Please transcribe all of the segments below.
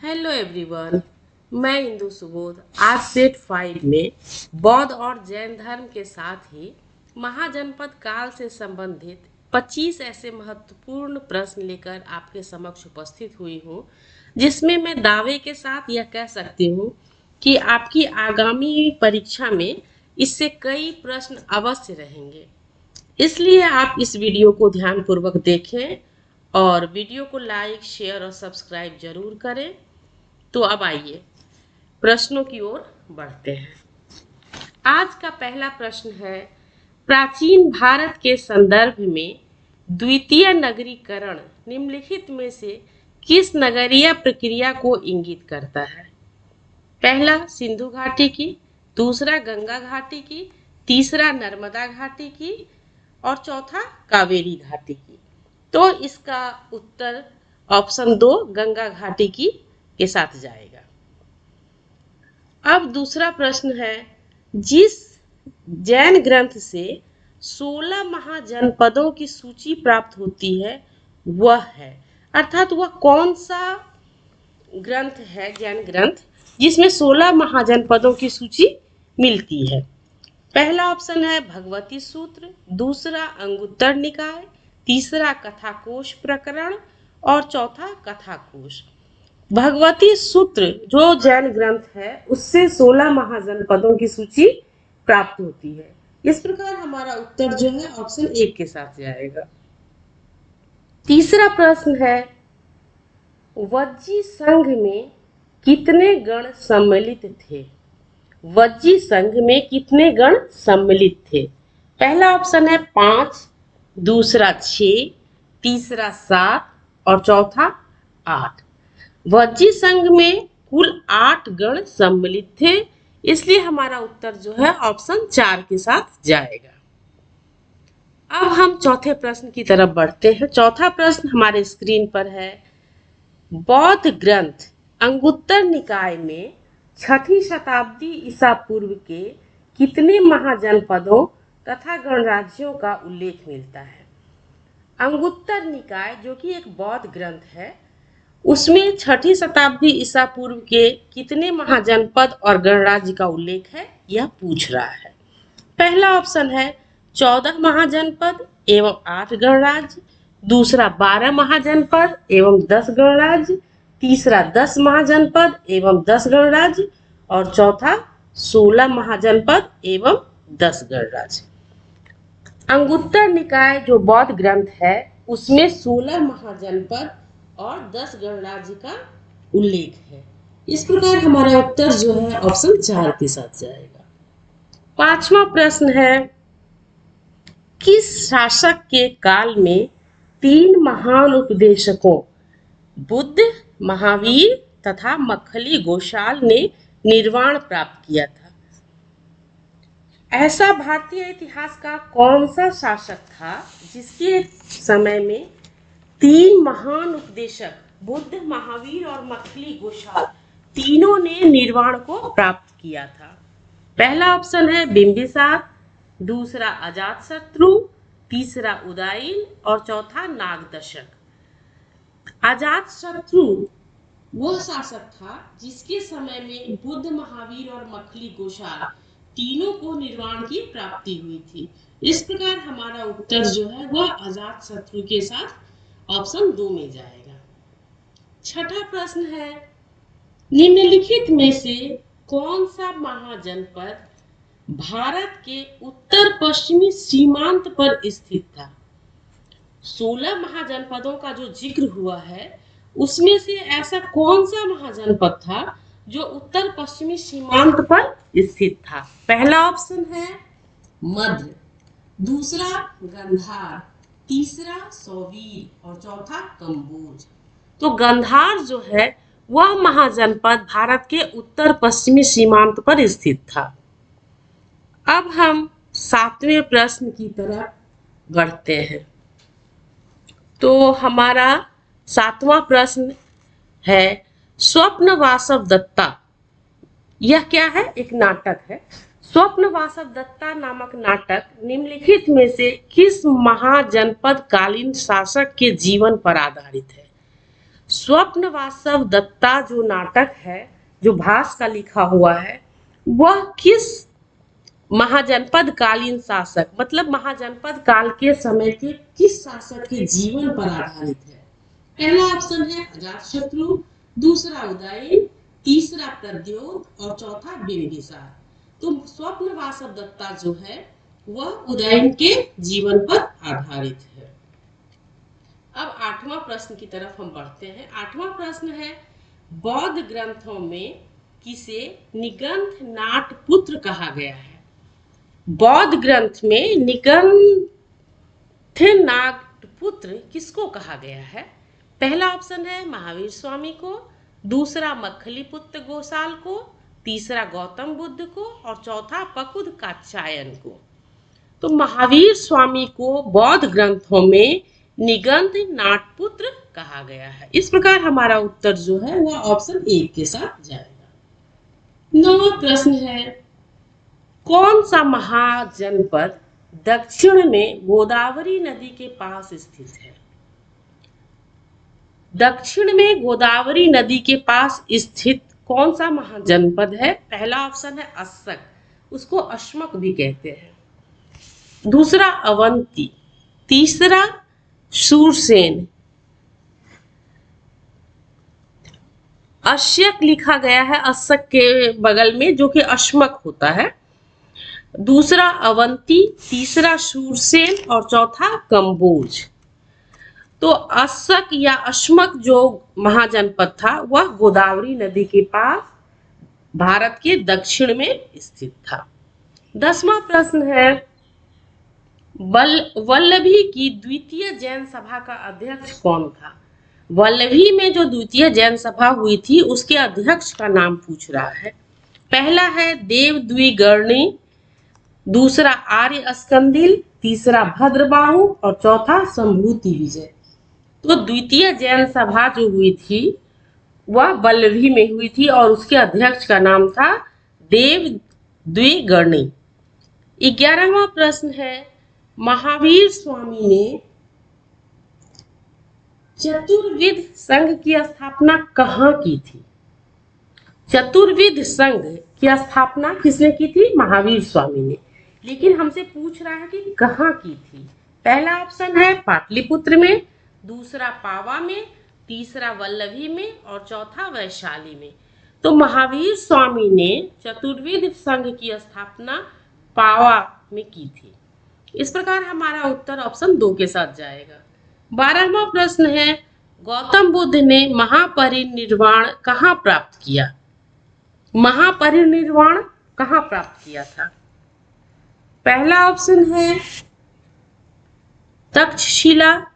Hello everyone. मैं इंदु सुबोध आज set 5 में बौद्ध और जैन धर्म के साथ ही महाजनपद काल से संबंधित 25 ऐसे महत्वपूर्ण प्रश्न लेकर आपके समक्ष उपस्थित हुई हूँ, जिसमें मैं दावे के साथ यह कह सकती हूँ कि आपकी आगामी परीक्षा में इससे कई प्रश्न अवश्य रहेंगे। इसलिए आप इस वीडियो को ध्यानपूर्वक देखें और वीडियो को लाइक, शेयर और सब्सक्राइब जरूर करें। तो अब आइए प्रश्नों की ओर बढ़ते हैं। आज का पहला प्रश्न है, प्राचीन भारत के संदर्भ में द्वितीय नगरीकरण निम्नलिखित में से किस नगरीय प्रक्रिया को इंगित करता है? पहला सिंधु घाटी की, दूसरा गंगा घाटी की, तीसरा नर्मदा घाटी की और चौथा कावेरी घाटी की। तो इसका उत्तर ऑप्शन 2 गंगा घाटी की के साथ जाएगा। अब दूसरा प्रश्न है, जिस जैन ग्रंथ से 16 महाजनपदों की सूची प्राप्त होती है वह है, अर्थात वह कौन सा ग्रंथ है, जैन ग्रंथ जिसमें 16 महाजनपदों की सूची मिलती है? पहला ऑप्शन है भगवती सूत्र, दूसरा अंगुत्तर निकाय, तीसरा कथाकोश प्रकरण और चौथा कथाकोश। भगवती सूत्र जो जैन ग्रंथ है उससे 16 महाजनपदों की सूची प्राप्त होती है। इस प्रकार हमारा उत्तर जो है ऑप्शन 1 के साथ जाएगा। तीसरा प्रश्न है, वज्जी संघ में कितने गण सम्मिलित थे? वज्जी संघ में कितने गण सम्मिलित थे? पहला ऑप्शन है 5, दूसरा 6, तीसरा 7 और चौथा 8। वज्जी संघ में कुल 8 गण सम्मिलित थे, इसलिए हमारा उत्तर जो है ऑप्शन 4 के साथ जाएगा। अब हम चौथे प्रश्न की तरफ बढ़ते हैं। चौथा प्रश्न हमारे स्क्रीन पर है, बौद्ध ग्रंथ अंगुत्तर निकाय में 6ठी शताब्दी ईसा पूर्व के कितने महाजनपदों तथा गणराज्यों का उल्लेख मिलता है? अंगुत्तर निकाय जो कि एक बौद्ध ग्रंथ है, उसमें 6ठी शताब्दी ईसा पूर्व के कितने महाजनपद और गणराज्य का उल्लेख है, यह पूछ रहा है। पहला ऑप्शन है 14 महाजनपद एवं 8 गणराज्य, दूसरा 12 महाजनपद एवं 10 गणराज्य, तीसरा 10 महाजनपद एवं 10 गणराज्य और चौथा 16 महाजनपद एवं 10 गणराज्य। अंगुत्तर निकाय जो बौद्ध ग्रंथ है उसमें 16 महाजनपद और 10 गणराज्य का उल्लेख है। इस प्रकार हमारा उत्तर जो है ऑप्शन 4 के साथ जाएगा। पांचवा प्रश्न है, किस शासक के काल में 3 महान उपदेशकों बुद्ध, महावीर तथा मक्खली गोशाल ने निर्वाण प्राप्त किया था? ऐसा भारतीय इतिहास का कौन सा शासक था जिसके समय में 3 महान उपदेशक बुद्ध, महावीर और मक्खली गोशाल तीनों ने निर्वाण को प्राप्त किया था? पहला ऑप्शन है बिंबिसार, दूसरा अजातशत्रु, तीसरा उदयन और चौथा नागदशक। अजातशत्रु वह शासक था जिसके समय में बुद्ध, महावीर और मक्खली गोशाल तीनों को निर्वाण की प्राप्ति हुई थी। इस प्रकार हमारा उत्तर जो है वह अजातशत्रु के साथ ऑप्शन 2 में जाएगा। छठा प्रश्न है, निम्नलिखित में से कौन सा महाजनपद भारत के उत्तर पश्चिमी सीमांत पर स्थित था? 16 महाजनपदों का जो जिक्र हुआ है उसमें से ऐसा कौन सा महाजनपद था जो उत्तर पश्चिमी सीमांत पर स्थित था? पहला ऑप्शन है मध्य, दूसरा गंधार, तीसरा सौवीर और चौथा कंबोज। तो गंधार जो है वह महाजनपद भारत के उत्तर पश्चिमी सीमांत पर स्थित था। अब हम 7वें प्रश्न की तरफ बढ़ते हैं। तो हमारा 7वां प्रश्न है, स्वप्न वासव दत्ता यह क्या है? एक नाटक है। स्वप्न वासव दत्ता नामक नाटक निम्नलिखित में से किस महाजनपद कालीन शासक के जीवन पर आधारित है? स्वप्न वासव दत्ता जो नाटक है, जो भास का लिखा हुआ है, वह किस महाजनपद कालीन शासक मतलब महाजनपद काल के समय के किस शासक के जीवन पर आधारित है? पहला ऑप्शन है अजातशत्रु, दूसरा उदयन, तीसरा प्रद्योत और चौथा बिंबिसार। तो स्वप्न वासव दत्ता जो है वह उदयन के जीवन पर आधारित है। अब 8वां प्रश्न की तरफ हम बढ़ते हैं। 8वां प्रश्न है, बौद्ध ग्रंथों में किसे निगंथ नाटपुत्र कहा गया है? बौद्ध ग्रंथ में निगंथ नाटपुत्र किसको कहा गया है? पहला ऑप्शन है महावीर स्वामी को, दूसरा मखलीपुत्र गोसाल को, तीसरा गौतम बुद्ध को और चौथा पकुद कात्यायन को। तो महावीर स्वामी को बौद्ध ग्रंथों में निगंथ नाटपुत्र कहा गया है। इस प्रकार हमारा उत्तर जो है वह ऑप्शन 1 के साथ जाएगा। 9वां प्रश्न है, कौन सा महाजनपद दक्षिण में गोदावरी नदी के पास स्थित है? दक्षिण में गोदावरी नदी के पास स्थित कौन सा महाजनपद है? पहला ऑप्शन है अस्सक, उसको अश्मक भी कहते हैं, दूसरा अवंती, तीसरा शूरसेन। अश्यक लिखा गया है अस्सक के बगल में, जो कि अश्मक होता है, दूसरा अवंती, तीसरा शूरसेन और चौथा कंबोज। तो अस्सक या अश्मक जो महाजनपद था वह गोदावरी नदी के पास भारत के दक्षिण में स्थित था। 10वां प्रश्न है, वल्लभी की द्वितीय जैन सभा का अध्यक्ष कौन था? वल्लभी में जो द्वितीय जैन सभा हुई थी उसके अध्यक्ष का नाम पूछ रहा है। पहला है देवद्विगर्णी, दूसरा आर्य स्कंदिल, तीसरा भद्रबाहु और चौथा संभूति विजय। तो द्वितीय जैन सभा जो हुई थी वह वल्लभी में हुई थी और उसके अध्यक्ष का नाम था देवद्विगर्णी। 11वां प्रश्न है, महावीर स्वामी ने चतुर्विध संघ की स्थापना कहाँ की थी? चतुर्विध संघ की स्थापना किसने की थी? महावीर स्वामी ने। लेकिन हमसे पूछ रहा है कि कहाँ की थी। पहला ऑप्शन है पाटलिपुत्र में, दूसरा पावा में, तीसरा वल्लभी में और चौथा वैशाली में। तो महावीर स्वामी ने चतुर्विध संघ की स्थापना पावा में की थी। इस प्रकार हमारा उत्तर ऑप्शन 2 के साथ जाएगा। 12वां प्रश्न है, गौतम बुद्ध ने महापरिनिर्वाण कहाँ प्राप्त किया? महापरिनिर्वाण कहाँ प्राप्त किया था? पहला ऑप्शन है तक्षशिला,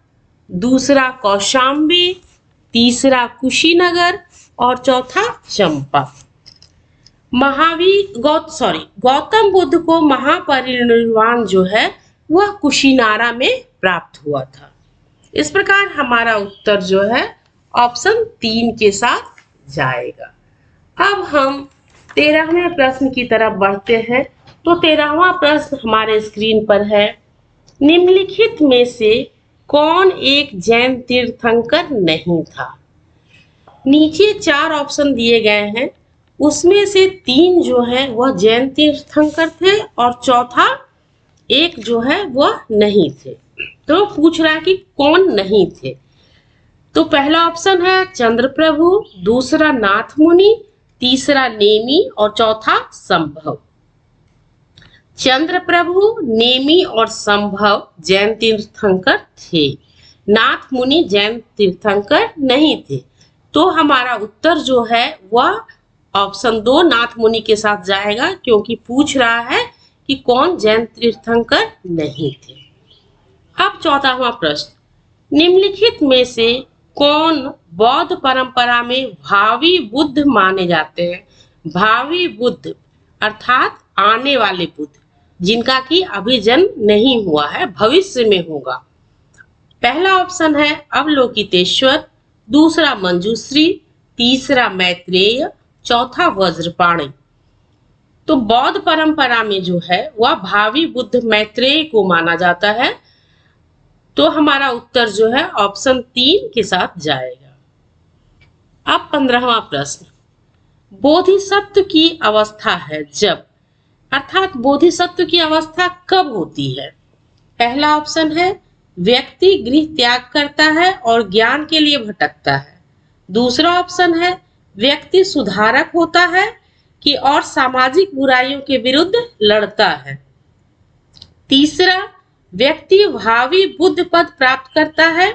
दूसरा कौशाम्बी, तीसरा कुशीनगर और चौथा चंपा। गौतम बुद्ध को महापरिनिर्वाण जो है वह कुशीनारा में प्राप्त हुआ था। इस प्रकार हमारा उत्तर जो है ऑप्शन 3 के साथ जाएगा। अब हम 13वें प्रश्न की तरफ बढ़ते हैं। तो 13वां प्रश्न हमारे स्क्रीन पर है, निम्नलिखित में से कौन एक जैन तीर्थंकर नहीं था? नीचे 4 ऑप्शन दिए गए हैं, उसमें से 3 जो है वह जैन तीर्थंकर थे और चौथा एक जो है वह नहीं थे। तो पूछ रहा है कि कौन नहीं थे। तो पहला ऑप्शन है चंद्रप्रभु, दूसरा नाथ मुनि, तीसरा नेमी और चौथा संभव। चंद्रप्रभु, नेमी और संभव जैन तीर्थंकर थे, नाथ मुनि जैन तीर्थंकर नहीं थे। तो हमारा उत्तर जो है वह ऑप्शन 2 नाथ मुनि के साथ जाएगा, क्योंकि पूछ रहा है कि कौन जैन तीर्थंकर नहीं थे। अब 14वां प्रश्न, निम्नलिखित में से कौन बौद्ध परंपरा में भावी बुद्ध माने जाते हैं? भावी बुद्ध अर्थात आने वाले बुद्ध, जिनका कि अभी जन्म नहीं हुआ है, भविष्य में होगा। पहला ऑप्शन है अवलोकितेश्वर, दूसरा मंजूश्री, तीसरा मैत्रेय, चौथा वज्रपाणि। तो बौद्ध परंपरा में जो है वह भावी बुद्ध मैत्रेय को माना जाता है। तो हमारा उत्तर जो है ऑप्शन 3 के साथ जाएगा। अब 15वां प्रश्न, बोधिसत्व की अवस्था है जब, अर्थात बोधिसत्व की अवस्था कब होती है? पहला ऑप्शन है व्यक्ति गृह त्याग करता है और ज्ञान के लिए भटकता है। दूसरा ऑप्शन है व्यक्ति सुधारक होता है कि और सामाजिक बुराइयों के विरुद्ध लड़ता है। तीसरा, व्यक्ति भावी बुद्ध पद प्राप्त करता है,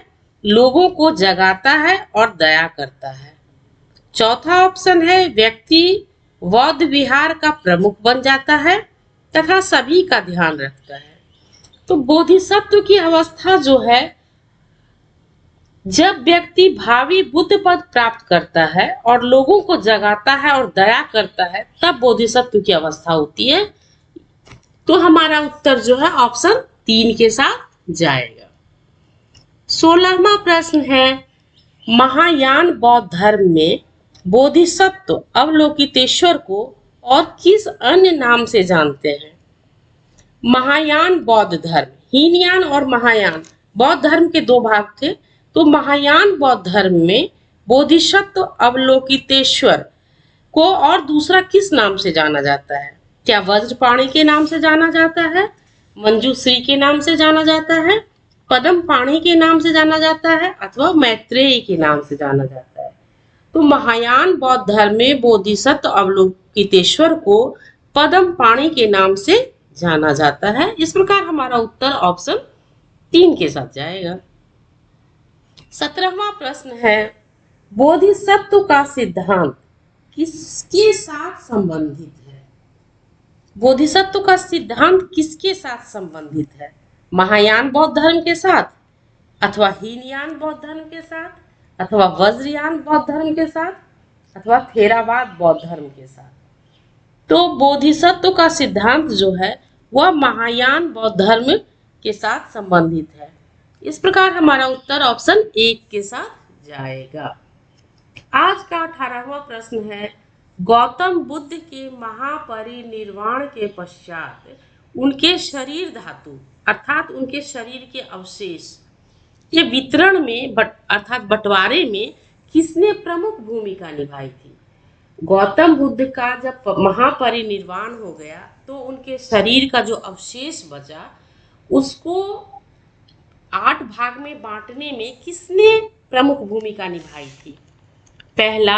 लोगों को जगाता है और दया करता है। चौथा ऑप्शन है व्यक्ति बौद्ध विहार का प्रमुख बन जाता है तथा सभी का ध्यान रखता है। तो बोधिसत्व की अवस्था जो है, जब व्यक्ति भावी बुद्ध पद प्राप्त करता है और लोगों को जगाता है और दया करता है, तब बोधिसत्व की अवस्था होती है। तो हमारा उत्तर जो है ऑप्शन 3 के साथ जाएगा। 16वां प्रश्न है, महायान बौद्ध धर्म में बोधिसत्व अवलोकितेश्वर को और किस अन्य नाम से जानते हैं? महायान बौद्ध धर्म, हीनयान और महायान बौद्ध धर्म के 2 भाग थे। तो महायान बौद्ध धर्म में बोधिसत्व अवलोकितेश्वर को और दूसरा किस नाम से जाना जाता है? क्या वज्रपाणि के नाम से जाना जाता है, मंजूश्री के नाम से जाना जाता है, पद्म पाणि के नाम से जाना जाता है, अथवा मैत्रेयी के नाम से जाना जाता है? तो महायान बौद्ध धर्म में बोधिसत्व अवलोकितेश्वर को पद्म पाणि के नाम से जाना जाता है। इस प्रकार हमारा उत्तर ऑप्शन 3 के साथ जाएगा। 17वां प्रश्न है, बोधिसत्व का सिद्धांत किसके साथ संबंधित है? बोधिसत्व का सिद्धांत किसके साथ संबंधित है? महायान बौद्ध धर्म के साथ, अथवा हीनयान बौद्ध धर्म के साथ, अथवा वज्रयान बौद्ध धर्म के साथ, अथवा थेरावाद बौद्ध धर्म के साथ? तो बोधिसत्व का सिद्धांत जो है वह महायान बौद्ध धर्म के साथ संबंधित है। इस प्रकार हमारा उत्तर ऑप्शन 1 के साथ जाएगा। आज का 18वां प्रश्न है, गौतम बुद्ध के महापरिनिर्वाण के पश्चात उनके शरीर धातु अर्थात उनके शरीर के अवशेष के वितरण में अर्थात बंटवारे में किसने प्रमुख भूमिका निभाई थी? गौतम बुद्ध का जब महापरिनिर्वाण हो गया तो उनके शरीर का जो अवशेष बचा उसको 8 भाग में बांटने में किसने प्रमुख भूमिका निभाई थी? पहला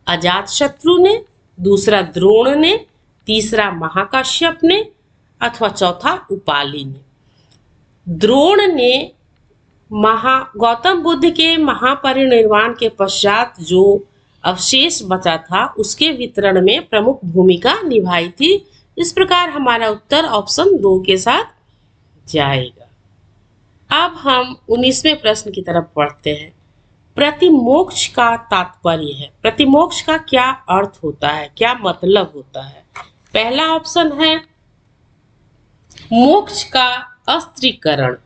अजातशत्रु ने, दूसरा द्रोण ने, तीसरा महाकाश्यप ने, अथवा चौथा उपाली ने। द्रोण ने गौतम बुद्ध के महापरिनिर्वाण के पश्चात जो अवशेष बचा था उसके वितरण में प्रमुख भूमिका निभाई थी। इस प्रकार हमारा उत्तर ऑप्शन 2 के साथ जाएगा। अब हम 19वें प्रश्न की तरफ बढ़ते हैं। प्रतिमोक्ष का तात्पर्य है, प्रतिमोक्ष का क्या अर्थ होता है, क्या मतलब होता है? पहला ऑप्शन है मोक्ष का अस्त्रीकरण,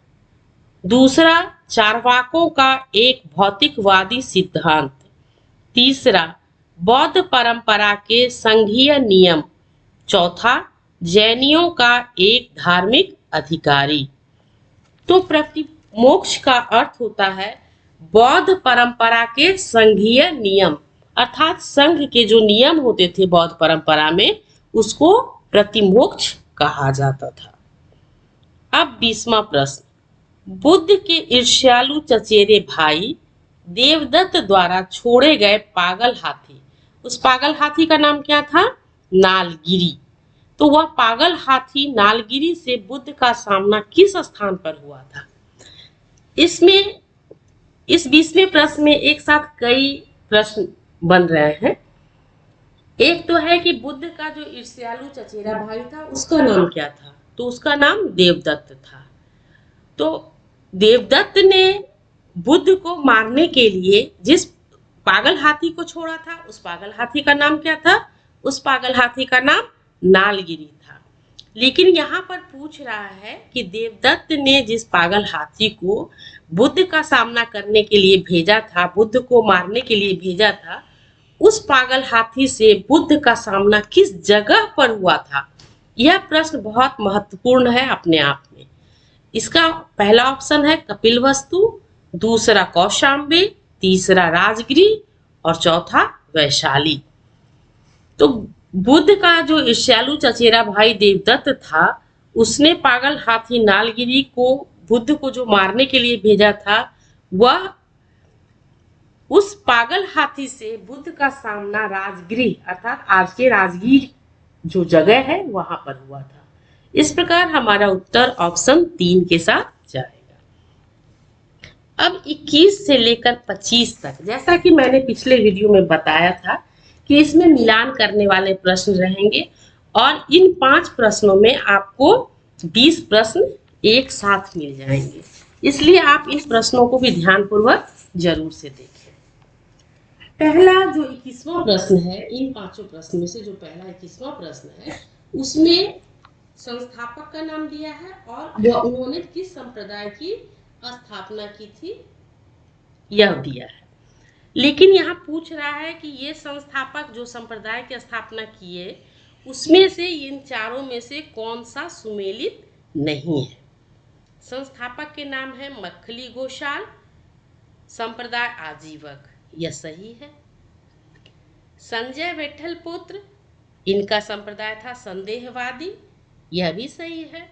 दूसरा चार्वाकों का एक भौतिकवादी सिद्धांत, तीसरा बौद्ध परंपरा के संघीय नियम, चौथा जैनियों का एक धार्मिक अधिकारी। तो प्रतिमोक्ष का अर्थ होता है बौद्ध परंपरा के संघीय नियम, अर्थात संघ के जो नियम होते थे बौद्ध परंपरा में उसको प्रतिमोक्ष कहा जाता था। अब 20वां प्रश्न, बुद्ध के ईर्ष्यालु चचेरे भाई देवदत्त द्वारा छोड़े गए पागल हाथी, उस पागल हाथी का नाम क्या था? नालगिरी। तो वह पागल हाथी नालगिरी से बुद्ध का सामना किस स्थान पर हुआ था? इसमें इस 20वें प्रश्न में एक साथ कई प्रश्न बन रहे हैं। एक तो है कि बुद्ध का जो ईर्ष्यालु चचेरा भाई था उसका नाम क्या था? तो उसका नाम देवदत्त था। तो देवदत्त ने बुद्ध को मारने के लिए जिस पागल हाथी को छोड़ा था उस पागल हाथी का नाम क्या था? उस पागल हाथी का नाम नालगिरी था। लेकिन यहाँ पर पूछ रहा है कि देवदत्त ने जिस पागल हाथी को बुद्ध का सामना करने के लिए भेजा था, बुद्ध को मारने के लिए भेजा था, उस पागल हाथी से बुद्ध का सामना किस जगह पर हुआ था? यह प्रश्न बहुत महत्वपूर्ण है अपने आप में। इसका पहला ऑप्शन है कपिलवस्तु, दूसरा कौशाम्बी, तीसरा राजगिरी और चौथा वैशाली। तो बुद्ध का जो ईर्ष्यालु चचेरा भाई देवदत्त था, उसने पागल हाथी नालगिरी को बुद्ध को जो मारने के लिए भेजा था, वह उस पागल हाथी से बुद्ध का सामना राजगृह अर्थात आज के राजगीर जो जगह है वहां पर हुआ था। इस प्रकार हमारा उत्तर ऑप्शन 3 के साथ जाएगा। अब 21 से लेकर 25 तक, जैसा कि मैंने पिछले वीडियो में बताया था कि इसमें मिलान करने वाले प्रश्न रहेंगे और इन 5 प्रश्नों में आपको 20 प्रश्न एक साथ मिल जाएंगे, इसलिए आप इन प्रश्नों को भी ध्यानपूर्वक जरूर से देखें। पहला जो 21वां प्रश्न है, इन 5 प्रश्न में से जो पहला 21वां प्रश्न है, उसमें संस्थापक का नाम दिया है और उन्होंने किस संप्रदाय की स्थापना की थी यह दिया है। लेकिन यहाँ पूछ रहा है कि ये संस्थापक जो संप्रदाय की स्थापना किए, उसमें से इन चारों में से कौन सा सुमेलित नहीं है। संस्थापक के नाम है मक्खली गोशाल, संप्रदाय आजीवक, यह सही है। संजय विट्ठल पुत्र, इनका संप्रदाय था संदेहवादी, यह भी सही है।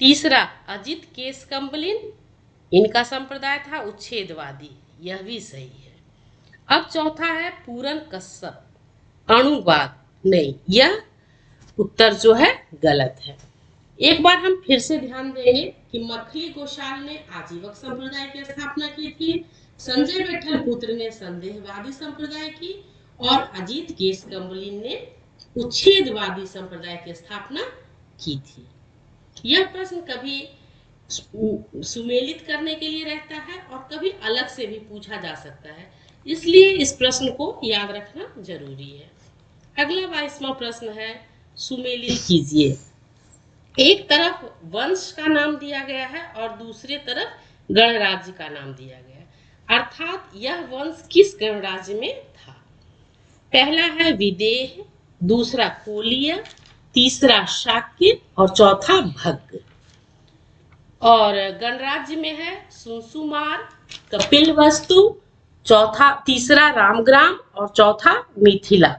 तीसरा अजित केशकम्बलिन, इनका संप्रदाय था उच्छेदवादी, यह भी सही है। अब चौथा है पूरन कश्यप, अणुवाद, नहीं, यह उत्तर जो है गलत है। एक बार हम फिर से ध्यान देंगे कि मक्खली गोशाल ने आजीवक संप्रदाय की स्थापना की थी, संजय विट्ठल पुत्र ने संदेहवादी संप्रदाय की और अजित केशकम्बलिन ने उच्छेदवादी संप्रदाय की स्थापना की थी। यह प्रश्न कभी सुमेलित करने के लिए रहता है और कभी अलग से भी पूछा जा सकता है, इसलिए इस प्रश्न को याद रखना जरूरी है। अगला 22वां प्रश्न है, सुमेलित कीजिए। एक तरफ वंश का नाम दिया गया है और दूसरे तरफ गणराज्य का नाम दिया गया है, अर्थात यह वंश किस गणराज्य में था। पहला है विदेह, दूसरा कोलिय, तीसरा शाक्य और चौथा भग्ग। और गणराज्य में है सुंसुमार, कपिलवस्तु, तीसरा रामग्राम और चौथा मिथिला।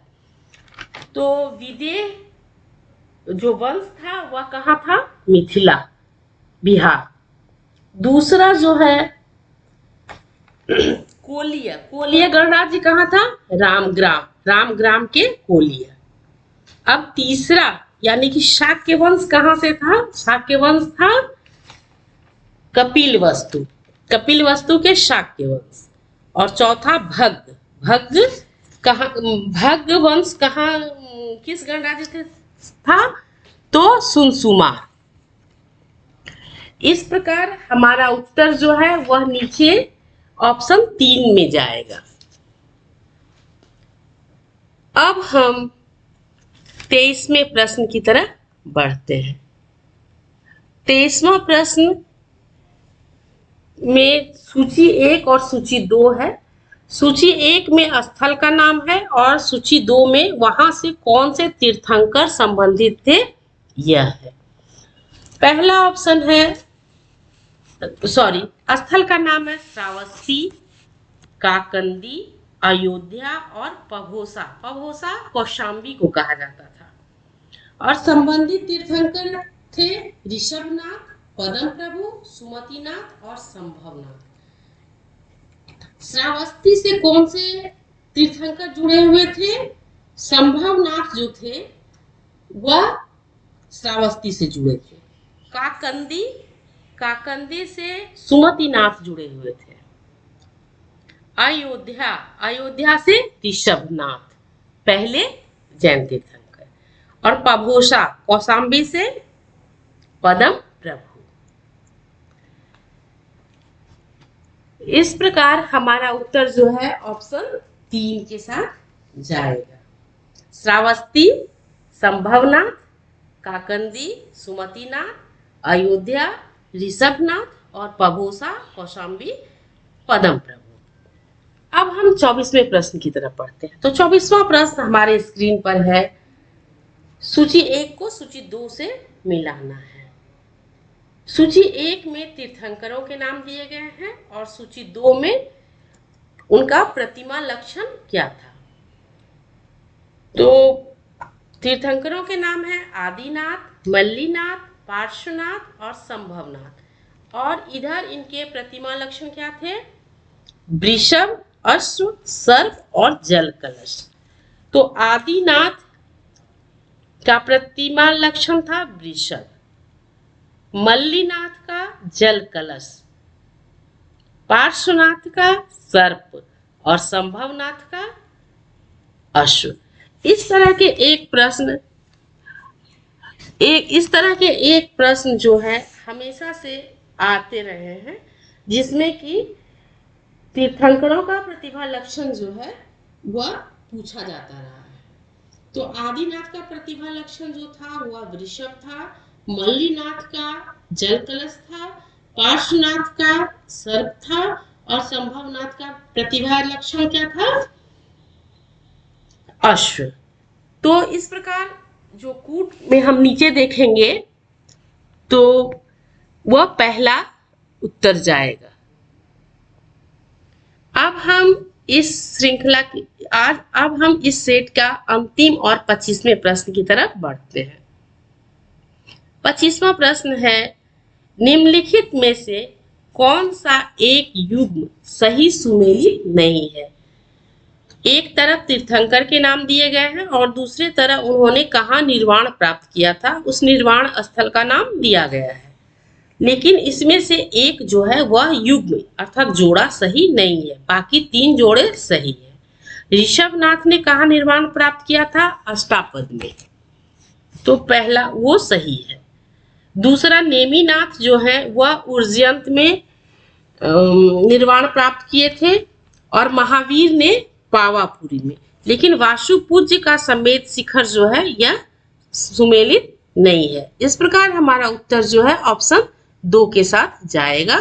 तो विदेह जो वंश था वह कहाँ था, मिथिला, बिहार। दूसरा जो है कोलिय गणराज्य कहाँ था, रामग्राम के कोलिय। अब तीसरा यानी कि शाक्य वंश कहाँ से था, शाक्य वंश था कपिलवस्तु के शाक्य वंश। और चौथा भग्ग वंश कहाँ, किस गणराज्य से था, तो सुंसुमार। इस प्रकार हमारा उत्तर जो है वह नीचे ऑप्शन 3 में जाएगा। अब हम 23वें प्रश्न की तरफ बढ़ते हैं। 23वां प्रश्न में सूची 1 और सूची 2 है। सूची 1 में स्थल का नाम है और सूची 2 में वहां से कौन से तीर्थंकर संबंधित थे यह है। पहला ऑप्शन है, स्थल का नाम है श्रावस्ती, काकंदी, अयोध्या और पभोसा कौशाम्बी को कहा जाता था। और संबंधित तीर्थंकर थे ऋषभनाथ, पदम प्रभु, सुमतिनाथ और संभवनाथ। श्रावस्ती से कौन से तीर्थंकर जुड़े हुए थे, संभवनाथ जो थे वह श्रावस्ती से जुड़े थे। काकंदी से सुमतिनाथ जुड़े हुए थे। अयोध्या से ऋषभनाथ, पहले जैन तीर्थंकर। और पभोसा कौशाम्बी से पदम प्रभु। इस प्रकार हमारा उत्तर जो है ऑप्शन 3 के साथ जाएगा। श्रावस्ती, संभवनाथ, काकंदी, सुमतिनाथ, अयोध्या, ऋषभनाथ और पभोसा कौशाम्बी पदम प्रभु। अब हम 24वें प्रश्न की तरफ बढ़ते हैं। तो 24वां प्रश्न हमारे स्क्रीन पर है, सूची 1 को सूची 2 से मिलाना है। सूची 1 में तीर्थंकरों के नाम दिए गए हैं और सूची 2 में उनका प्रतिमा लक्षण क्या था? तो तीर्थंकरों के नाम है आदिनाथ, मल्लीनाथ, पार्श्वनाथ और संभवनाथ। और इधर इनके प्रतिमा लक्षण क्या थे? वृषभ, अश्व, सर्प और जल कलश। तो आदिनाथ का प्रतिमा लक्षण था वृषभ, मल्लीनाथ का जल कलश, पार्श्वनाथ का सर्प और संभवनाथ का अश्व। इस तरह के एक प्रश्न जो है हमेशा से आते रहे हैं, जिसमें कि तीर्थंकरों का प्रतिभा लक्षण जो है वह पूछा जाता रहा है। तो आदिनाथ का प्रतिभा लक्षण जो था वह वृषभ था, मल्लीनाथ का जल कलश था, पार्श्वनाथ का सर्प था और संभवनाथ का प्रतिभा लक्षण क्या था? अश्व। तो इस प्रकार जो कूट में हम नीचे देखेंगे तो वह पहला उत्तर जाएगा। अब हम इस श्रृंखला की अब हम इस सेट का अंतिम और 25वें प्रश्न की तरफ बढ़ते हैं। 25वां प्रश्न है, निम्नलिखित में से कौन सा एक युग्म सही सुमेलित नहीं है? एक तरफ तीर्थंकर के नाम दिए गए हैं और दूसरे तरफ उन्होंने कहाँ निर्वाण प्राप्त किया था, उस निर्वाण स्थल का नाम दिया गया है। लेकिन इसमें से एक जो है वह युग्म अर्थात जोड़ा सही नहीं है, बाकी 3 जोड़े सही है। ऋषभनाथ ने कहाँ निर्वाण प्राप्त किया था? अष्टापद में, तो पहला वो सही है। दूसरा नेमिनाथ जो है वह उर्जयंत में निर्वाण प्राप्त किए थे और महावीर ने पावापुरी में। लेकिन वासुपूज्य का समेत शिखर जो है यह सुमेलित नहीं है। इस प्रकार हमारा उत्तर जो है ऑप्शन 2 के साथ जाएगा।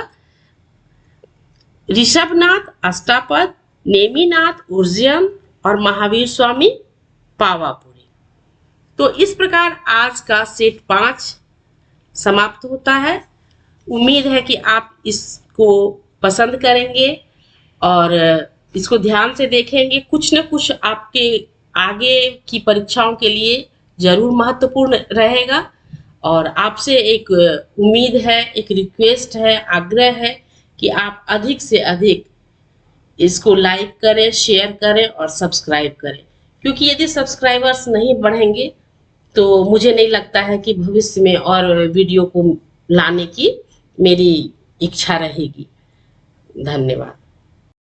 ऋषभनाथ अष्टापद, नेमिनाथ उज्जैन और महावीर स्वामी पावापुरी। तो इस प्रकार आज का सेट 5 समाप्त होता है। उम्मीद है कि आप इसको पसंद करेंगे और इसको ध्यान से देखेंगे। कुछ न कुछ आपके आगे की परीक्षाओं के लिए जरूर महत्वपूर्ण रहेगा। और आपसे एक उम्मीद है, एक रिक्वेस्ट है, आग्रह है कि आप अधिक से अधिक इसको लाइक करें, शेयर करें और सब्सक्राइब करें, क्योंकि यदि सब्सक्राइबर्स नहीं बढ़ेंगे तो मुझे नहीं लगता है कि भविष्य में और वीडियो को लाने की मेरी इच्छा रहेगी। धन्यवाद।